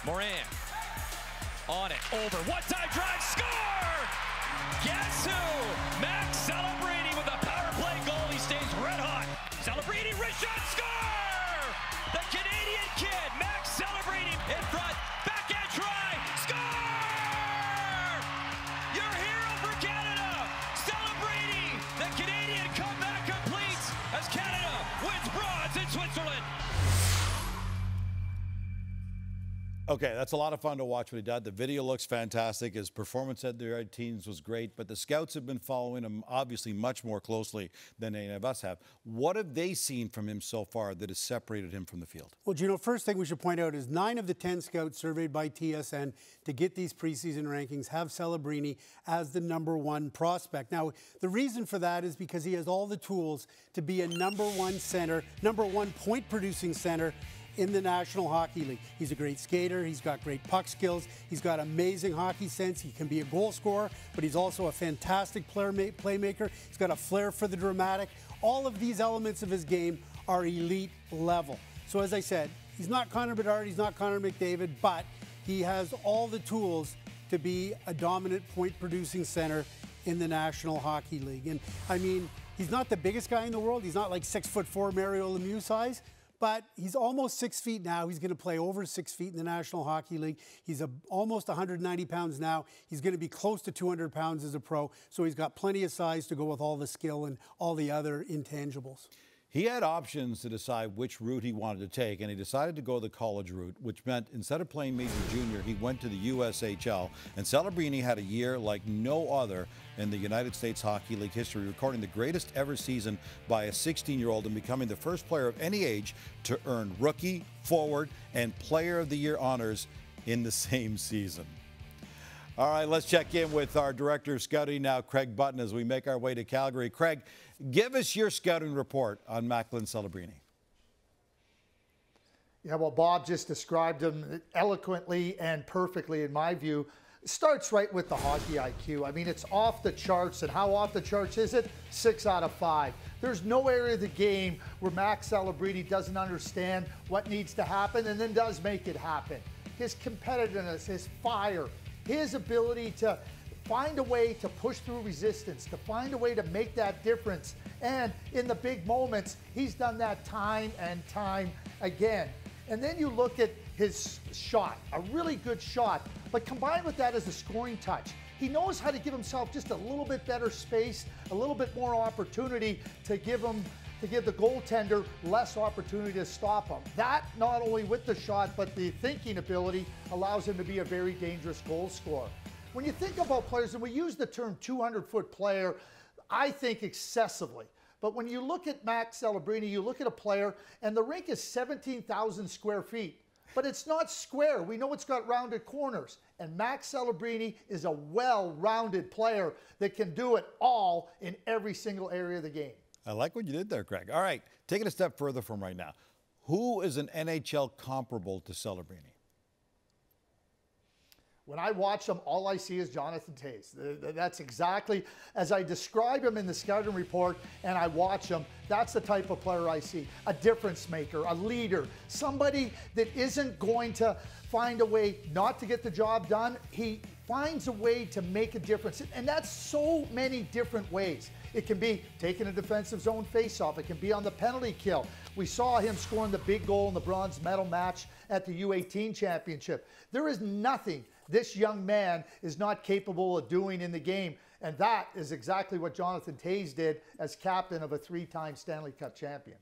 Moran on it, over, one-time drive, score! Guess who? Max Celebrini with a power play goal. He stays red hot. Celebrini, wrist shot, score! The Canadian kid, Max Celebrini, in front, backhand try, score! Your hero for Canada, Celebrini. The Canadian comeback completes as Canada wins bronze in Switzerland. Okay, that's a lot of fun to watch what he did. The video looks fantastic. His performance at the Red Teams was great, but the scouts have been following him obviously much more closely than any of us have. What have they seen from him so far that has separated him from the field? Well, Gino, first thing we should point out is 9 of the 10 scouts surveyed by TSN to get these preseason rankings have Celebrini as the #1 prospect. Now, the reason for that is because he has all the tools to be a #1 center, #1 point-producing center in the National Hockey League. He's a great skater. He's got great puck skills. He's got amazing hockey sense. He can be a goal scorer, but he's also a fantastic playmaker. He's got a flair for the dramatic. All of these elements of his game are elite level. So as I said, he's not Connor Bedard, he's not Connor McDavid, but he has all the tools to be a dominant point-producing center in the National Hockey League. And I mean, he's not the biggest guy in the world. He's not like 6'4" Mario Lemieux size, but he's almost 6 feet now. He's going to play over 6 feet in the National Hockey League. He's almost 190 pounds now. He's going to be close to 200 pounds as a pro. So he's got plenty of size to go with all the skill and all the other intangibles. He had options to decide which route he wanted to take, and he decided to go the college route, which meant instead of playing major junior, he went to the USHL. And Celebrini had a year like no other in the United States Hockey League history, recording the greatest ever season by a 16-year-old and becoming the first player of any age to earn rookie, forward, and player of the year honors in the same season. All right, let's check in with our director of scouting now, Craig Button, as we make our way to Calgary. Craig, give us your scouting report on Macklin Celebrini. Yeah, well, Bob just described him eloquently and perfectly, in my view. It starts right with the hockey IQ. I mean, it's off the charts. And how off the charts is it? 6 out of 5. There's no area of the game where Max Celebrini doesn't understand what needs to happen and then does make it happen. His competitiveness, his fire, his ability to find a way to push through resistance, to find a way to make that difference. And in the big moments, he's done that time and time again. And then you look at his shot, a really good shot, but combined with that is a scoring touch. He knows how to give himself just a little bit better space, a little bit more opportunity to give the goaltender less opportunity to stop him. That, not only with the shot, but the thinking ability allows him to be a very dangerous goal scorer. When you think about players, and we use the term 200-foot player, I think excessively. But when you look at Max Celebrini, you look at a player, and the rink is 17,000 square feet. But it's not square. We know it's got rounded corners. And Max Celebrini is a well-rounded player that can do it all in every single area of the game. I like what you did there, Craig. All right, take it a step further from right now. Who is an NHL comparable to Celebrini? When I watch him, all I see is Jonathan Toews. That's exactly, as I describe him in the scouting report and I watch him, that's the type of player I see. A difference maker, a leader, somebody that isn't going to find a way not to get the job done. He finds a way to make a difference, and that's so many different ways. It can be taking a defensive zone faceoff. It can be on the penalty kill. We saw him scoring the big goal in the bronze medal match at the U18 championship. There is nothing this young man is not capable of doing in the game, and that is exactly what Jonathan Toews did as captain of a 3-time Stanley Cup champion.